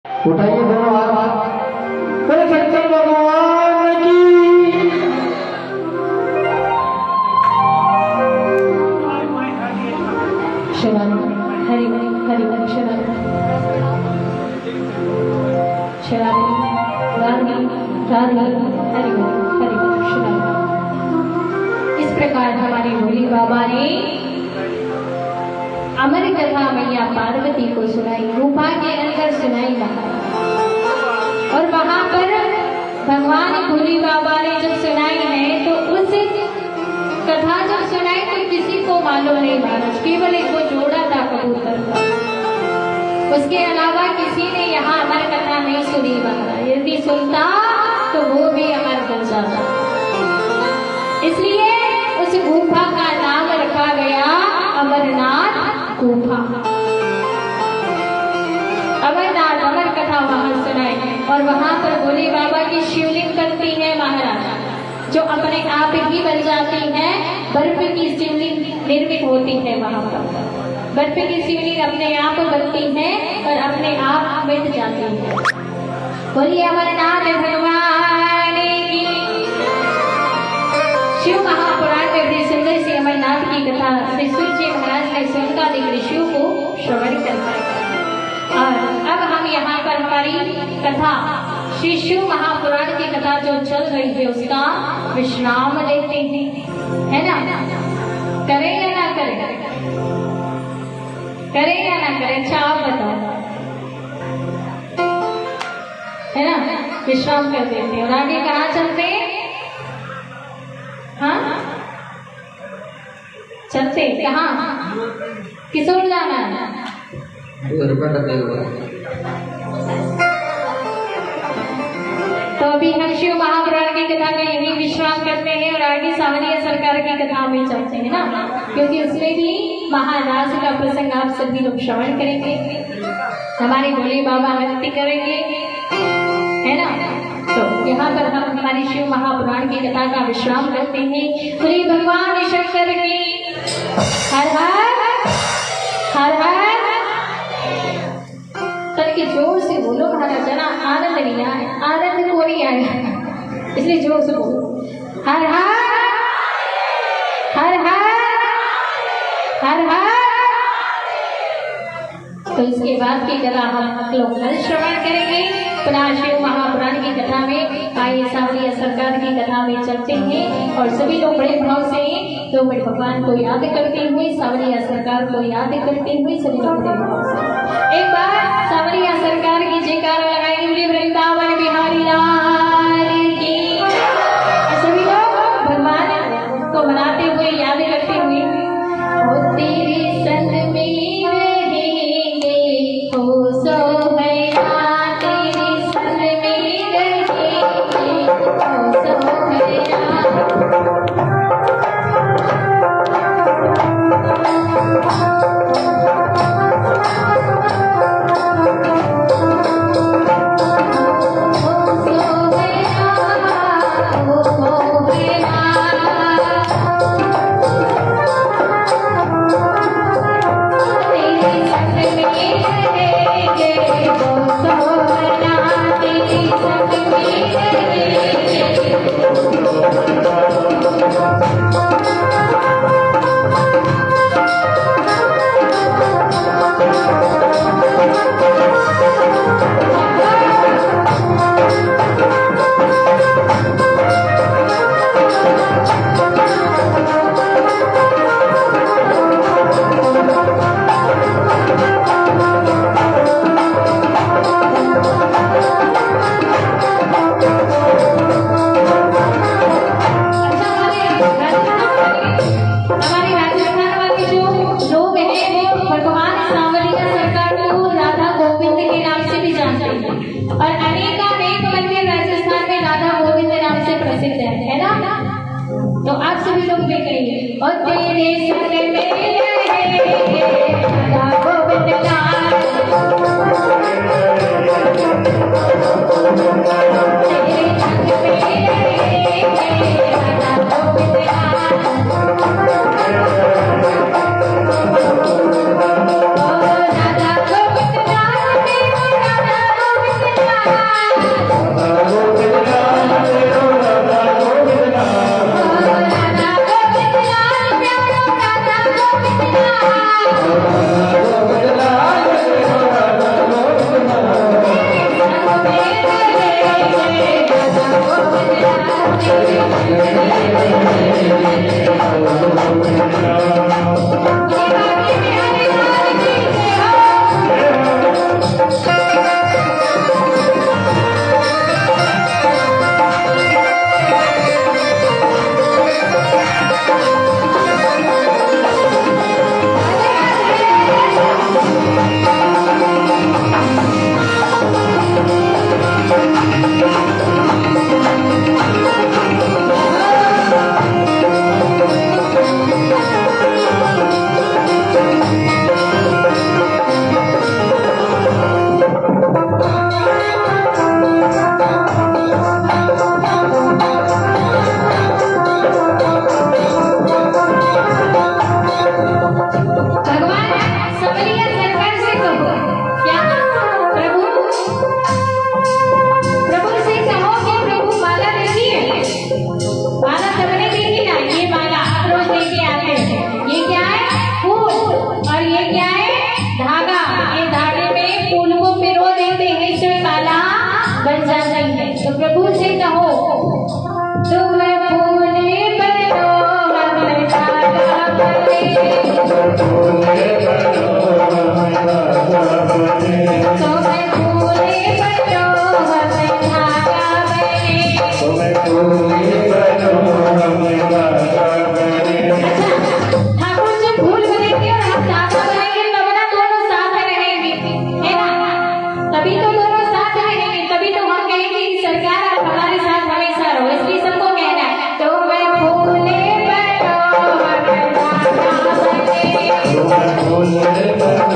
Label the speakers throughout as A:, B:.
A: उठाइए दोनों हाथ, बोले शंकर भगवान की।
B: शरण हरि हरि शरण शरण राधे राधे हरि हरि शरण। इस प्रकार हमारे भोले बाबा ने अमर कथा मैया पार्वती को सुनाई, गुफा के अंदर सुनाई और वहां पर भगवान भोले बाबा ने जब सुनाई है तो उस कथा जब सुनाई तो किसी को मालूम नहीं महाराज, केवल एक वो जोड़ा था कबूतर का, उसके अलावा किसी ने यहाँ अमर कथा नहीं सुनी महाराज। यदि सुनता तो वो भी अमर बन जाता, इसलिए उस गुफा का नाम रखा गया अमरनाथ गुफा। अमरनाथ अमर कथा वहां सुनाई और वहां पर भोले बाबा की शिवलिंग बनती है महाराज, जो अपने आप ही बन जाती है। बर्फ की शिवलिंग निर्मित होती है वहां पर, बर्फ की शिवलिंग अपने आप बनती है और अपने आप मिट जाती है। बोलिए अमरनाथ भगवान की। शिव महापुराण में बड़ी सुंदर सी अमरनाथ की कथा श्री सूर्य जी महाराज ने स्वर्गाधिक ऋषियों को श्रवण करवाई। और अब हम यहाँ पर हमारी कथा श्री शिव महापुराण की कथा जो चल रही है उसका विश्राम लेते हैं, है ना? करें या ना करें? करें या ना करें? अच्छा आप बताओ, है ना? विश्राम कर देते हैं और आगे कहाँ चलते हैं? हाँ चलते कहाँ? किस ओर जाना है? तो अभी हम शिव महापुराण की कथा में यही विश्राम करते हैं और आगे सावरिया सरकार की कथा में चलते हैं ना, क्योंकि उसमें भी महाराज का प्रसंग आप सभी लोग श्रवण करेंगे, हमारे भोले बाबा नृत्य करेंगे, है ना? तो यहाँ पर हम हमारी शिव महापुराण की कथा का विश्राम करते हैं। श्री भगवान शंकर की हर हर हर हर। तनिक जोर से बोलो महाराज, जना आनंद नहीं आए, आनंद को नहीं आए, इसलिए जोर से बोलो हर हर हर हर हर हर। तो इसके बाद की कथा हम लोग कल श्रवण करेंगे। पुनः शिव महापुराण की कथा में आइए सावरिया सरकार की कथा में चलते हैं और सभी लोग बड़े भाव से तो बड़े भगवान को याद करते हुए, सावरिया सरकार को याद करते हुए सभी लोग बड़े भाव से एक बार सावरिया सरकार की जयकारा लगाएंगे। वृंदावन बिहारी लाल की। सभी लोग भगवान को मनाते हुए याद करते हुए, ओ तेरे संग में बन जाती है। तो प्रभु से कहो तुम फूले बनो हम धागा बने, तुम फूले बनो हम धागा बने, ठाकुर जी फूल बनेंगे और हम धागा बनेंगे, तब ना दोनों साथ रहेंगे, है ना? तभी तो दोनों साथ रहेंगे, तभी तो हम कहेंगे कि सरकार आप हमारे साथ हमेशा रहो। इसलिए सबको कहना है तुम फूले बनो हम धागा बने, तुम फूले बनो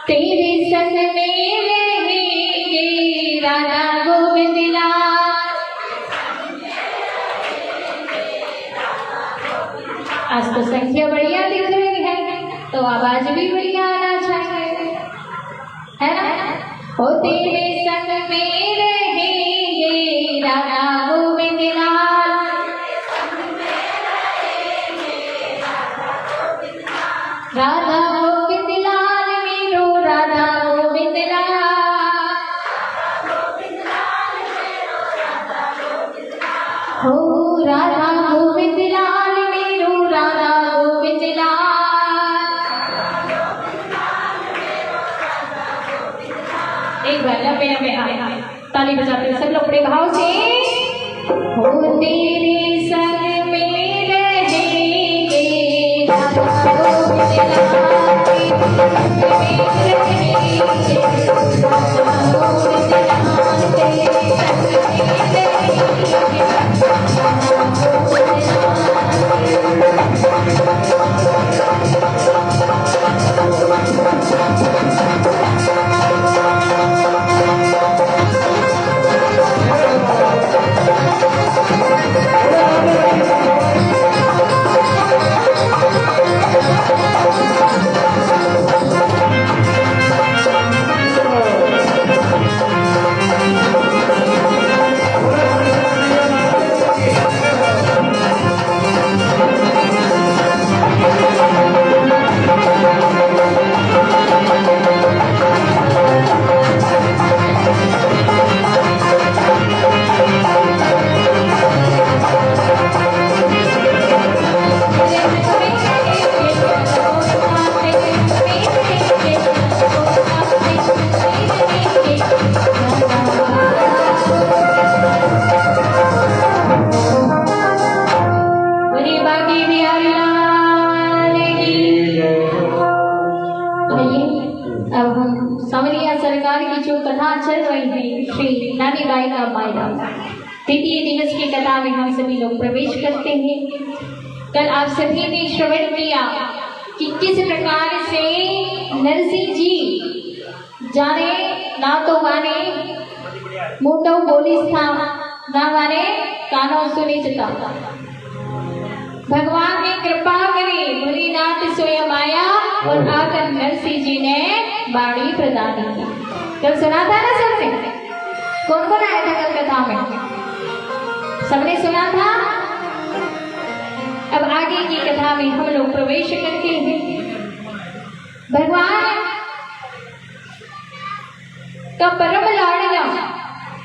B: तेरे संग में रहेंगे राधा गोविंद लाल। आज तो संख्या बढ़िया दिख रही है, तो आवाज भी बढ़िया आना चाहिए, है ना? ओ तेरे संग में रहेंगे राधा गोविंद लाल, राधा गोविंद लाल में एक बार लंबे लंबे हाथ ताली बजाते सब लोग बड़े भाव से। हो तेरे संग में रहेंगे तृतीय दिवस की कथा में हम सभी लोग प्रवेश करते हैं। कल आप सभी ने श्रवण किया कि किस प्रकार से नरसिंह जी जाने ना तो माने मुंडो बोलिस था ना माने कानो सुनिच था। भगवान ने कृपा करी, भोलेनाथ स्वयं आया और आकर नरसिंह जी ने बाणी प्रदान की। कल सुना था ना सबने? कौन कौन आया था कल कथा में? सबने सुना था। अब आगे की कथा में हम लोग प्रवेश करते हैं। भगवान का परम लाडला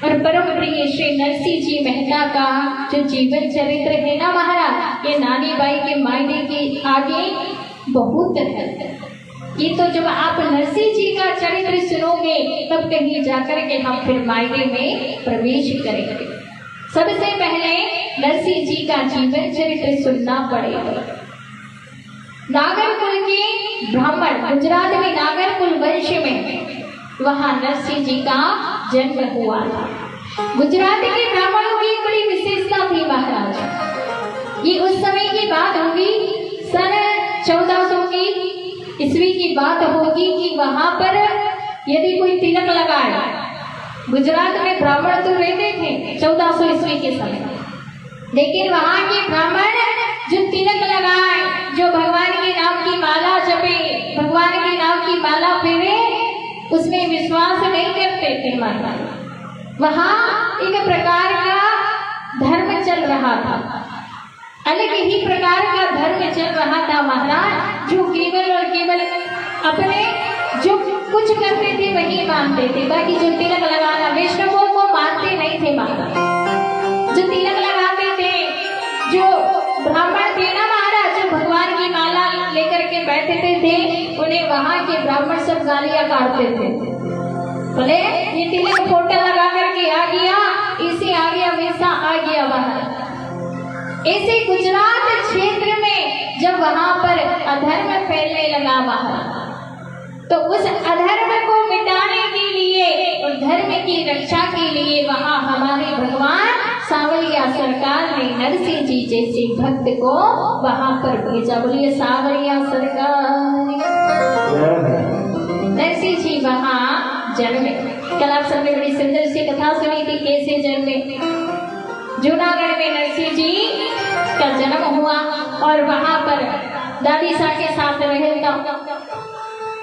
B: और परम प्रिय श्री नरसिंह जी मेहता का जो जीवन चरित्र है ना महाराज, ये नानी बाई के मायने के आगे बहुत है। ये तो जब आप नरसिंह जी का चरित्र सुनोगे तब कहीं जाकर के हम फिर मायने में प्रवेश करेंगे। सबसे पहले नरसिंह जी का जीवन चरित्र सुनना पड़ेगा। नागर कुल के ब्राह्मण, गुजरात में नागर कुल वंश में वहां नरसिंह जी का जन्म हुआ था। गुजरात के ब्राह्मणों की बड़ी विशेषता थी महाराज। ये उस समय की बात होगी, सन 1400 की ईस्वी की बात होगी कि वहां पर यदि कोई तिलक लगाए, गुजरात में ब्राह्मण तो रहते थे 1400 ईस्वी के समय, लेकिन वहां के ब्राह्मण जो तिलक लगाए, जो भगवान के नाम की माला जपे, भगवान के नाम की माला फेरे, उसमें विश्वास नहीं करते थे महाराज। वहां एक प्रकार का धर्म चल रहा था, अलग ही प्रकार का धर्म चल रहा था महाराज, जो केवल और केवल अपने जो कुछ करते थे वही मानते थे, बाकी जो तिलक लगाना वैष्णवों को मानते नहीं थे महाराज। जो तिलक लगाते थे, जो ब्राह्मण थे ना महाराज, जो भगवान की माला लेकर के बैठते थे, उन्हें वहां के ब्राह्मण सब गालियां काटते थे। बोले ये तिलक फोटो लगा करके आ गया, इसे आ गया, वैसा आ गया महाराज। ऐसे गुजरात क्षेत्र में जब वहां पर अधर्म फैलने लगा महाराज, तो उस अधर्म को मिटाने के लिए और धर्म की रक्षा के लिए वहां हमारे भगवान सावरिया सरकार ने नरसिंह जी जैसे भक्त को वहां पर भेजा। बोलिए सावरिया सरकार। नरसिंह जी वहां जन्मे। कल आप सबने बड़ी सुंदर सी कथा सुनी थी कैसे जन्मे। जूनागढ़ में नरसिंह जी का जन्म हुआ और वहां पर दादी सा के साथ रहता।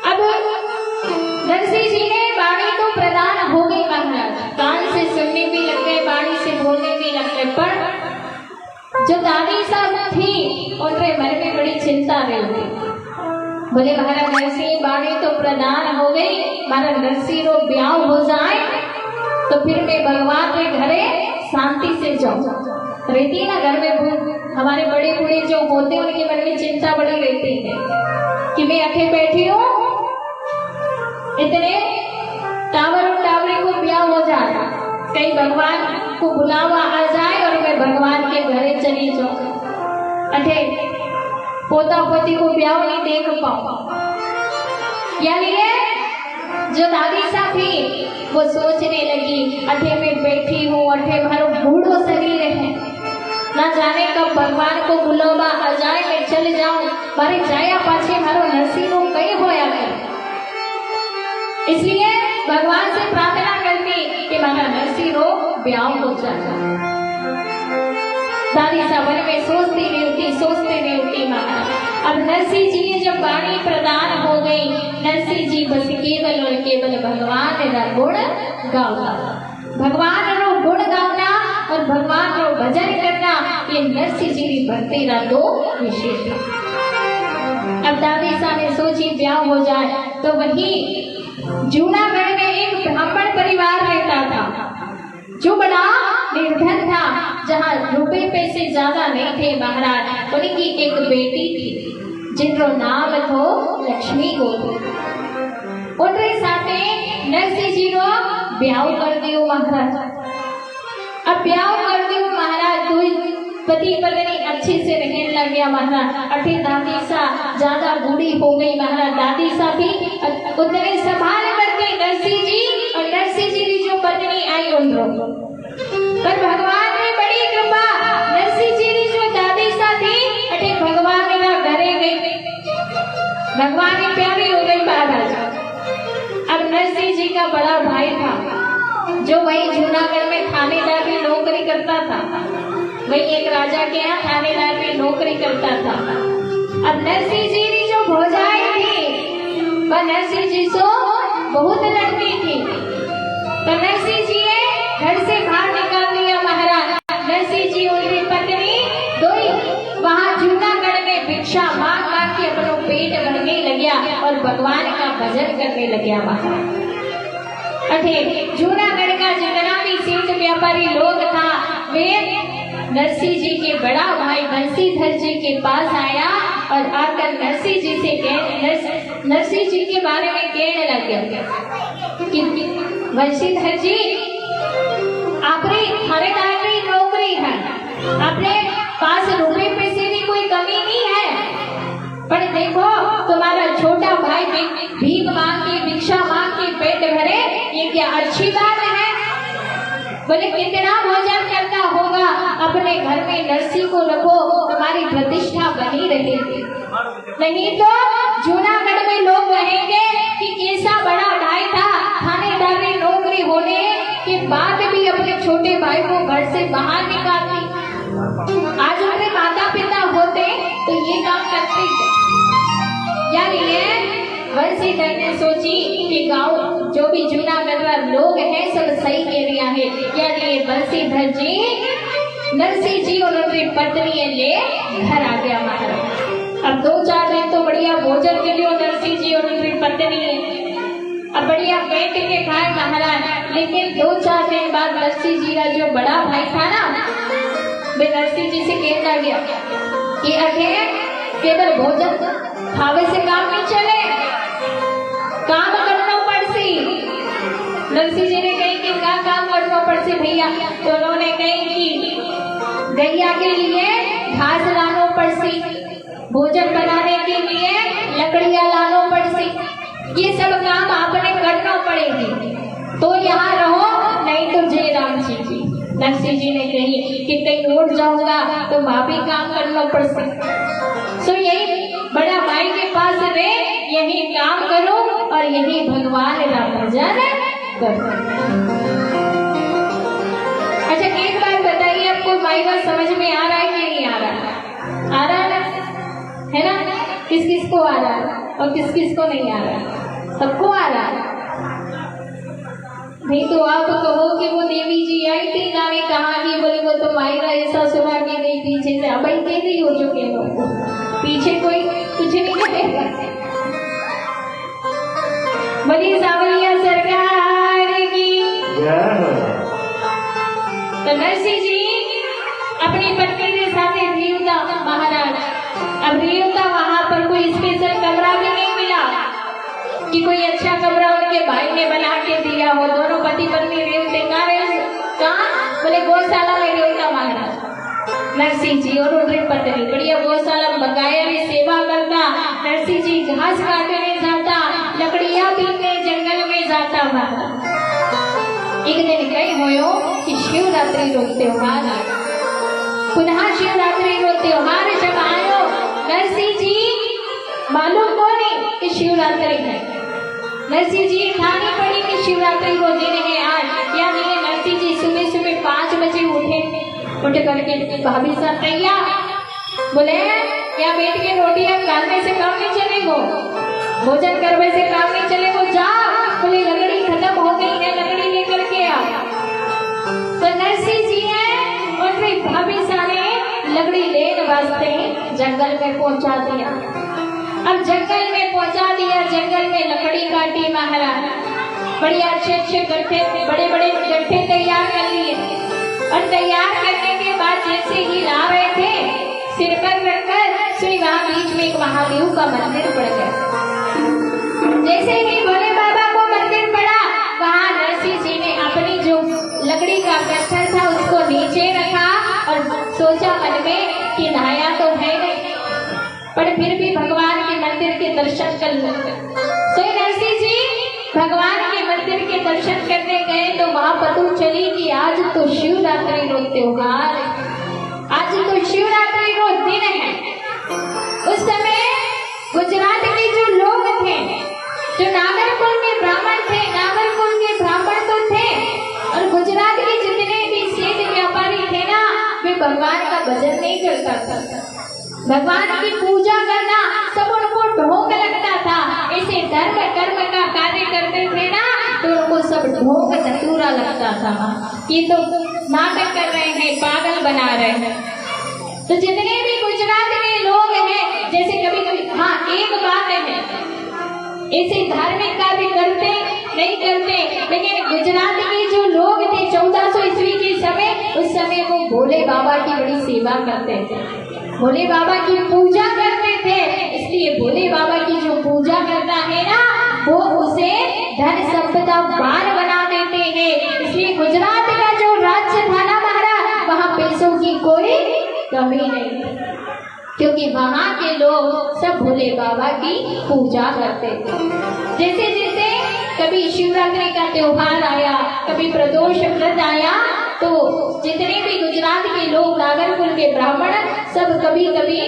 B: अब नरसिंह जी ने वाणी तो प्रदान हो गई महाराज, कान से सुनने भी लग गए, वाणी से बोलने भी लग गए, पर जो दादी साहब थी उनके मन में बड़ी चिंता रहती। बोले महाराज नरसिंह वाणी तो प्रदान हो गई, महाराज नरसिंह रो ब्याह हो जाए तो फिर मैं भगवान के घरे शांति से जाऊं। रहती ना घर में हमारे बड़े बूढ़े जो होते हैं उनके मन में चिंता बड़ी रहती है कि मैं अकेले बैठी हूँ, इतने टावर कहीं भगवान को बुलावा आ जाए और मैं भगवान के घरे चली जाऊं, अठे पोता पोती को ब्याह नहीं देख पाऊं। यानी जो दादी साहब थी वो सोचने लगी, अठे मैं बैठी हूँ, अठे मारो बूढ़ो शरीर है, ना जाने कब भगवान को बुलावा आ जाए, मैं चल जाऊं, मारे जाया पाछे मारो नरसिंह कई होया करे। इसलिए भगवान से प्रार्थना करती कि मारा नरसिंह रो ब्याह हो जाए। दादी साहब में सोचती रहती महाराज। अब नरसिंह जी ने जब वाणी प्रदान हो गई, नरसिंह जी बस केवल और केवल भगवान रा गुण गावना, भगवान रो गुण गावना और भगवान रो भजन करना, ये नरसिंह जी की भक्ति रा दो विशेष है। अब दादी साहब ने सोची ब्याह हो जाए, तो वही जूनागढ़ में एक ब्राह्मण परिवार रहता था जो बड़ा निर्धन था, जहाँ रुपए पैसे ज्यादा नहीं थे महाराज। उनकी एक बेटी थी जिनरो नाम थो लक्ष्मी गोत्री। उनके साथे नरसिंह जी रो ब्याह कर दियो महाराज। अब ब्याह कर दियो महाराज, दो पति पत्नी अच्छे से रहने लग गया महाराज। अठे दादी सा ज्यादा बूढ़ी हो गई महाराज, दादी सा भी उतने संभाल करके नरसिंह जी और नरसिंह जी की जो पत्नी आई उनको, पर भगवान ने बड़ी कृपा, नरसिंह जी की जो दादी सा थी अठे भगवान का घरे गई, भगवान की प्यारी हो गई महाराज। अब नरसिंह जी का बड़ा भाई था जो वही जूनागढ़ में थानेदार की नौकरी करता था, वही एक राजा के यहाँ थानेदार में नौकरी करता था। अब नरसिंह जी की जो भौजाई थी वह नरसिंह जी से बहुत लड़ती थी, तो नरसिंह जी ने घर से बाहर निकाल दिया महाराज। नरसिंह जी और उनकी पत्नी दो ही वहाँ जूनागढ़ में भिक्षा मांग मांग के अपनो पेट भरने लगिया और भगवान का भजन करने लगिया महाराज। अठे जूनागढ़ का जितना भी सेठ व्यापारी लोग था, वे नरसिंह जी के बड़ा भाई बंसीधर जी के पास आया और आकर नरसिंह जी से नरसिंह जी के बारे में कहने लगे कि बंसीधर जी आपने थानेदार की नौकरी है, अपने पास रुपए पैसे की कोई कमी नहीं है, पर देखो तुम्हारा छोटा भाई भीख मांग के भिक्षा मांग के पेट भरे, ये क्या अच्छी बात है? बोले कितना भोजन करता होगा, अपने घर में नरसिंह को रखो, तुम्हारी प्रतिष्ठा बनी रहेगी, नहीं तो जूनागढ़ में लोग कहेंगे कि कैसा बड़ा भाई था, थानेदार में नौकरी होने के बाद भी अपने छोटे भाई को घर से बाहर निकालती। आज अपने माता पिता होते तो ये काम करते यार। ये बंसीधर ने सोची कि गांव जो भी जूनागढ़ लोग हैं सब सही कह रहा है, यार ये बंसीधर जी नरसिंह जी और उनकी पत्नी ले घर आ गया महाराज। अब 2-4 दिन तो बढ़िया भोजन के लिए नरसिंह जी और उनकी पत्नी अब बढ़िया बैठ के खाए महाराज। लेकिन 2-4 दिन बाद नरसिंह जी का जो बड़ा भाई था ना, वे नरसिंह जी से कहता गया कि अखे केवल भोजन खावे से काम नहीं चले, काम करना पड़सी। नरसिंह जी ने कही कि क्या काम करना पड़सी भैया? तो उन्होंने कही कि गैया के लिए घास लानो पड़सी, भोजन बनाने के लिए लकड़ियां लानो पड़सी, ये सब काम आपने करना पड़ेगी, तो यहाँ रहो नहीं तो जय राम जी की। नरसिंह जी ने कही कि कहीं उठ जाऊंगा तो वहां भी काम करना पड़सी, तो यही बड़ा भाई के पास रहे, यही काम करो और यही भगवान का भजन करो। अच्छा एक बात बताइए, आपको माई बात समझ में आ रहा है कि नहीं आ रहा? आ रहा है ना? किस किस को आ रहा है और किस किस को नहीं आ रहा? सबको आ रहा है। नहीं तो आप कहो कि वो देवी जी आई थी नानी कहाँ की, बोले वो तो मायरा ऐसा सुना के गई पीछे से, अब कह रही हो जो कह पीछे कोई कुछ नहीं कहेगा। बड़ी सावलिया सरकार की। तो नरसिंह जी अपनी पत्नी के साथ रेवता महाराज। अब रेवता वहां पर कोई स्पेशल कमरा भी नहीं मिला कि कोई अच्छा कमरा उनके भाई ने बना के दिया हो। दोनों पति पत्नी रेवते कहाँ रहे, कहाँ? बोले गौशाला में देवता महाराज नरसिंह जी और उनकी पत्नी बढ़िया गौशाला में बकाया भी सेवा करता। नरसिंह जी घास काटने जाता, लकड़ियां बीनने जंगल में जाता। महाराज एक दिन कई होयो कि शिवरात्रि रो त्योहार आयो। पुनः शिवरात्रि रो त्योहार जब आयो, नरसिंह जी मालूम को नहीं कि शिवरात्रि है। नरसिंह जी ठानी पड़ी कि शिवरात्रि को दिन है आज। या नहीं, नरसिंह जी सुबह सुबह 5 बजे उठे, उठ करके भाभी साहब तैयार, बोले या बैठ के रोटियां डालने से काम नहीं चलेगो, भोजन करने से काम नहीं चलेगो, जाओ। बोले लकड़ी खत्म हो गई है, लकड़ी लेकर के आओ। तो नरसिंह जी है और फिर भाभी साहब ने लकड़ी लेने वास्ते जंगल में पहुंचा दिया। अब जंगल में पहुंचा दिया, जंगल में लकड़ी काटी महाराज, बढ़िया अच्छे गट्ठे, बड़े बड़े गट्ठे तैयार कर लिए। और तैयार करने के बाद जैसे ही ला रहे थे, सिर पर रखकर श्री वहां बीच में एक महादेव का मंदिर पड़ गया। जैसे ही भोले बाबा को मंदिर पड़ा, वहां नरसिंह जी ने अपनी जो लकड़ी का पत्थर था उसको नीचे रखा और सोचा मन में कि नहाया तो है नहीं, पर फिर भी भगवान के मंदिर के दर्शन कर लो। तो नरसिंह जी भगवान के मंदिर के दर्शन करने गए तो वहां पता चली कि आज तो शिवरात्रि रो त्योहार, आज तो शिवरात्रि रो दिन है। उस समय गुजरात के जो लोग थे, जो नागरकुल के ब्राह्मण थे, नागरकुल के ब्राह्मण तो थे, और गुजरात के जितने भी सेठ व्यापारी थे ना, वे भगवान का भजन नहीं करता था, भगवान की पूजा करना सब उनको ढोंग लगता था। ऐसे धर्म कर्म का कार्य करते थे ना, तो उनको सब ढोंग धतूरा लगता था, ये तो नाटक कर रहे हैं, पागल बना रहे हैं। तो जितने भी गुजरात के लोग हैं, जैसे कभी कभी हाँ एक बात है, ऐसे धार्मिक कार्य करते नहीं करते, लेकिन गुजरात के जो लोग थे 1400 ईस्वी के समय, उस समय वो भोले बाबा की बड़ी सेवा करते थे, भोले बाबा की पूजा करते थे। इसलिए भोले बाबा की जो पूजा करता है ना, वो उसे धन संपदा बार बना देते हैं। इसलिए गुजरात का जो राज्य था ना महाराज, वहाँ पैसों की कोई कमी नहीं, क्योंकि वहाँ के लोग सब भोले बाबा की पूजा करते थे। जैसे जैसे कभी शिवरात्रि का त्योहार आया, कभी प्रदोष व्रत आया, तो जितने भी गुजरात के लोग, नागरकुल के ब्राह्मण, सब कभी कभी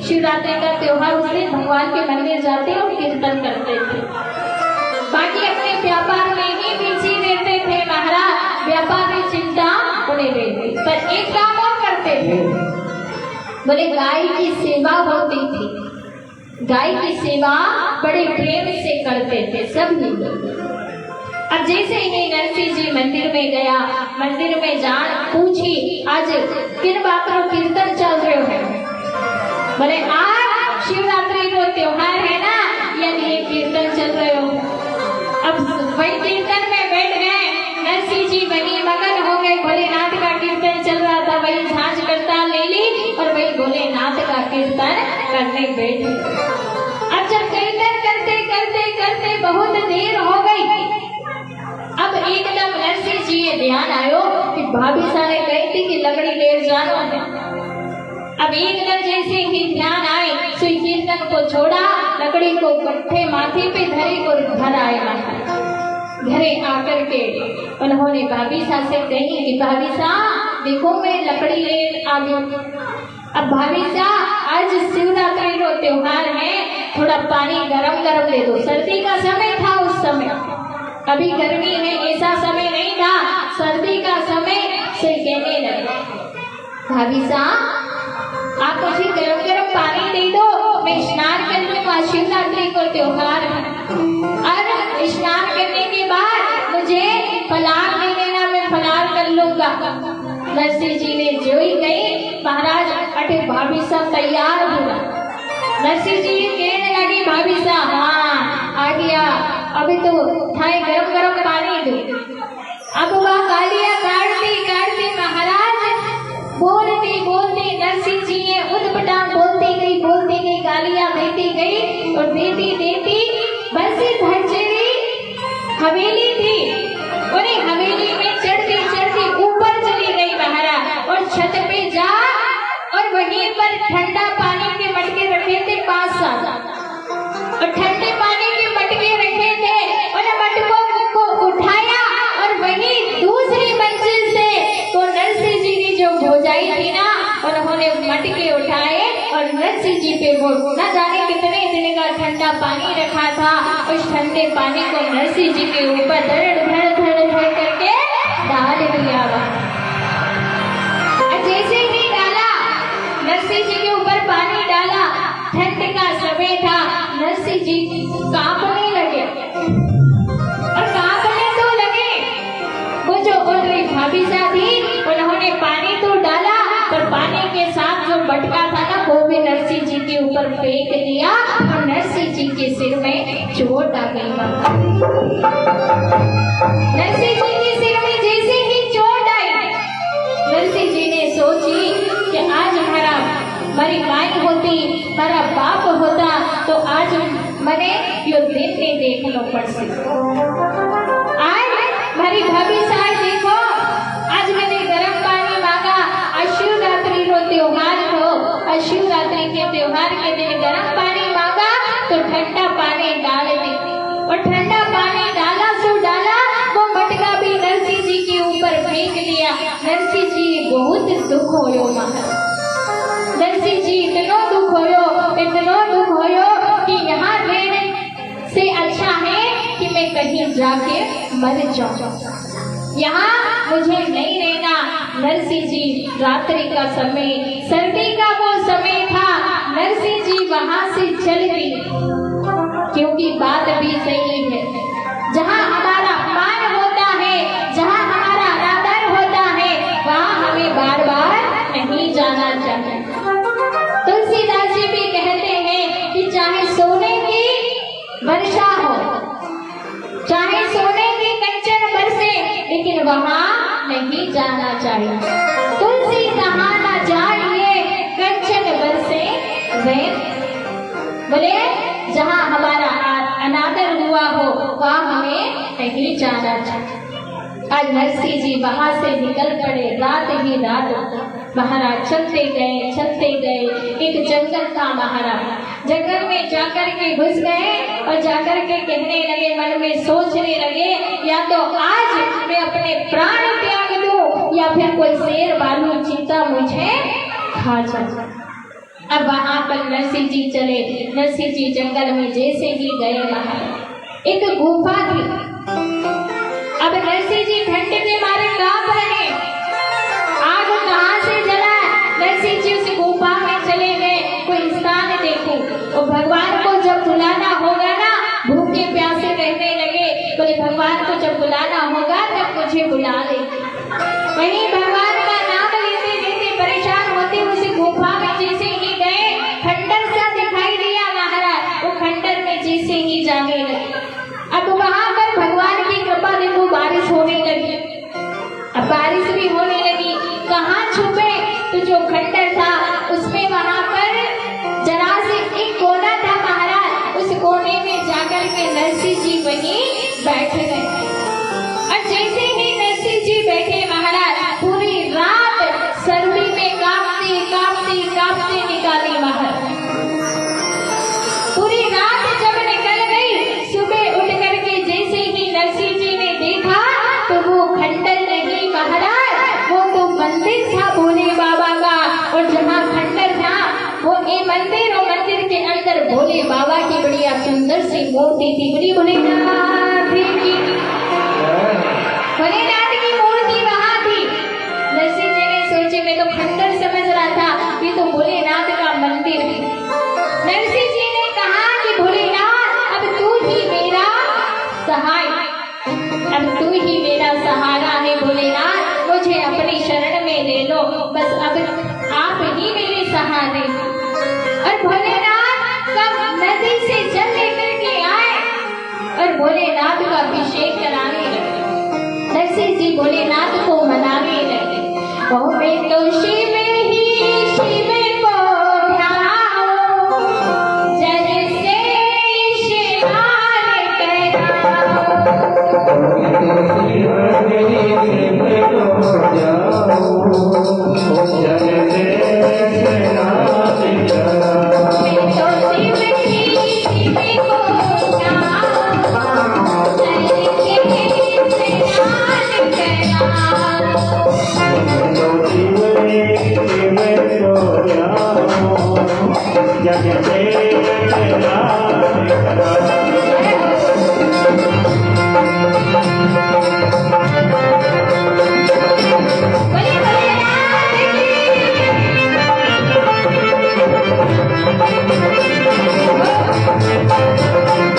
B: शिवरात्रि का त्योहार उस दिन भगवान के मंदिर जाते और कीर्तन करते थे। बाकी अपने व्यापार में ही बिजी रहते थे महाराज, व्यापार में चिंता उन्हें रहती। पर एक काम और करते थे, बोले गाय की सेवा होती थी, गाय की सेवा बड़े प्रेम से करते थे सब लोग। अब जैसे ही नरसिंह जी मंदिर में गया, मंदिर में जान पूछी आज किन बातों कीर्तन चल रहे हैं। बोले आज शिवरात्रि को त्योहार है ना, ये कीर्तन चल रहे हो। अब वही कीर्तन में बैठ गए, नरसिंह जी वही मगन हो गए, भोलेनाथ का कीर्तन चल रहा था, वही झांझ करताल ले ली और वही भोलेनाथ का कीर्तन करने बैठे। अब जब कीर्तन करते करते करते बहुत देर हो गई, अब एकदम नरसिंह जी ये ध्यान आयो कि भाभी सारे गई थी कि लकड़ी ले जाना है। अब एकदम जैसे ही ध्यान आए, तो कीर्तन को छोड़ा, लकड़ी को गट्ठे माथे पे धरे और घर आए। घरे आकर के उन्होंने भाभी साहब से कही कि भाभी साहब देखो मैं लकड़ी ले आ गई। अब भाभी साहब आज शिवरात्रि का त्योहार है, थोड़ा पानी गरम गरम दे दो। सर्दी का समय था उस समय, अभी गर्मी है ऐसा समय नहीं था, सर्दी का समय से कहने लगे भाभी साहब आप मुझे गरम गरम पानी दे दो, मैं स्नान कर लूंगा, शिवरात्रि को त्योहार है। और स्नान करने के बाद मुझे फलार दे देना, मैं फलार कर लूंगा। नरसिंह जी ने जो ही गई, महाराज अटे भाभी साहब तैयार हुआ। नरसिंह जी कहने लगी भाभी साहब हाँ आ गया, अभी तो थाई गरम गरम पानी दो। अब वह गालियां काटती महाराज बोलती बोलती नरसिंह जी ने उठपटांग बोलती गई, गालियां देती गई और देती बस धरचरी हवेली थी, उन्हें हवेली में चढ़ती और छत पे जा और वहीं पर ठंडा पानी के मटके रखे थे 5-7 और ठंडे पानी के मटके रखे थे। उन मटकों को उठाया और वहीं दूसरी मंजिल से तो नरसिंह जी की जो भौजाई थी ना, उन्होंने मटके उठाए और नरसिंह जी पे वो न जाने कितने दिन का ठंडा पानी रखा था, उस ठंडे पानी को नरसिंह जी के ऊपर धड़ धड़ धड़ धड़ करके डाल दिया। जैसे ही डाला, नरसिंह जी के ऊपर पानी डाला, ठंड का समय था, नरसिंह जी कांपने लगे और कांपने तो लगे। वो जो उनकी भाभी सा थी, उन्होंने पानी तो डाला पर पानी के साथ जो मटका था ना, वो भी नरसिंह जी के ऊपर फेंक दिया और नरसिंह जी के सिर में चोट आ गई। नरसिंह जी के सिर में जैसे ही चोट आई, नरसिंह जी ने सोची कि आज हमारी माई होती, हमारा बाप होता तो आज मैंने यो दिन नहीं देखना पड़ सकता। आज हमारी भाभी साहब देखो, आज मैंने गर्म पानी मांगा। आज शिवरात्रि रो त्योहार हो, आज शिवरात्रि के त्योहार के दिन गर्म पानी मांगा तो ठंडा पानी डाल दी और ठंडा पानी डाला सो डाला, वो मटका भी नरसिंह जी के ऊपर फेंक दिया। नरसिंह जी बहुत दुख होयो महाराज, नरसिंह जी इतना दुख होयो कि यहाँ रहने से अच्छा है कि मैं कहीं जाके मर जाऊं, यहाँ मुझे नहीं रहना। नरसिंह जी रात्रि का समय, सर्दी का वो समय था, नरसिंह जी वहाँ से चल गई। क्योंकि बात भी सही है, जहाँ हमारा मान होता है, जहाँ हमारा आदर होता है, वहाँ हमें बार बार नहीं जाना चाहिए। तुलसीदास जी भी कहते हैं कि चाहे सोने की वर्षा हो, चाहे सोने की कंचन बरसे, लेकिन वहाँ नहीं जाना चाहिए। तुलसी जहाँ न जाइए कंचन बरसे वे, बोले जहाँ हमारा अनादर हुआ हो वहाँ हमें नहीं जाना चाहिए। आज नरसिंह जी वहाँ से निकल पड़े, रात ही रात महाराज चलते गए। एक जंगल था महाराज, जंगल में जाकर के घुस गए और जाकर के कहने लगे, मन में सोचने लगे, या तो आज मैं अपने प्राण त्याग दूं या फिर कोई शेर भालू चीता मुझे खा जाए। अब वहाँ पर नरसिंह जी चले। नरसिंह जी जंगल में जैसे ही गए, महाराज एक गुफा थी। अब नरसिंह जी ठंड के मारे कांप रहे, आग कहाँ से जला। नरसिंह जी उस गुफा में चले गए, कोई स्थान देखो। और भगवान को जब बुलाना होगा ना, भूखे प्यासे रहने लगे, बोले भगवान को जब बुलाना होगा तब मुझे बुला दे। वहीं भगवान का नाम लेते लेते परेशान होते उस गुफा में जैसे ही गए, खंडर सा दिखाई दिया महाराज। वो खंडर में जैसे ही जाने लगे, अब वहाँ पर भगवान की कृपा देखो, बारिश होने लगी। अब बारिश भी होने लगी, कहाँ छुपे तो जो खंडर था उसमें वहाँ पर जरा से एक कोना था महाराज, उस कोने में जाकर के नरसिंह जी वहीं बैठ गए। और जैसे ही नरसिंह जी बैठे महाराज, पूरी रात सर्दी में कांपते कांपते कांपते निकाली महाराज। पूरी रात जब निकल गई, सुबह उठ करके जैसे ही नरसिंह जी ने देखा तो वो खंडर नहीं महाराज, वो तो मंदिर था भोले बाबा का। और जहाँ खंडर था वो ये मंदिर, और मंदिर के अंदर भोले बाबा की बढ़िया सुंदर सी मूर्ति थी। बड़ी भोलेनाथ की, भोलेनाथ की मूर्ति वहाँ थी। नरसिंह जी ने सोचे, मैं तो खंडर समझ रहा था, ये तो भोलेनाथ का मंदिर है। नरसिंह जी ने कहा कि भोलेनाथ अब तू ही मेरा सहाय, अब तू ही मेरा सहारा है भोलेनाथ, मुझे अपनी शरण में ले लो, बस अब आप ही मेरे सहारे। और भोलेनाथ कब नदी से जल लेकर के आए और भोलेनाथ का अभिषेक कराने लगे। नरसिंह जी भोलेनाथ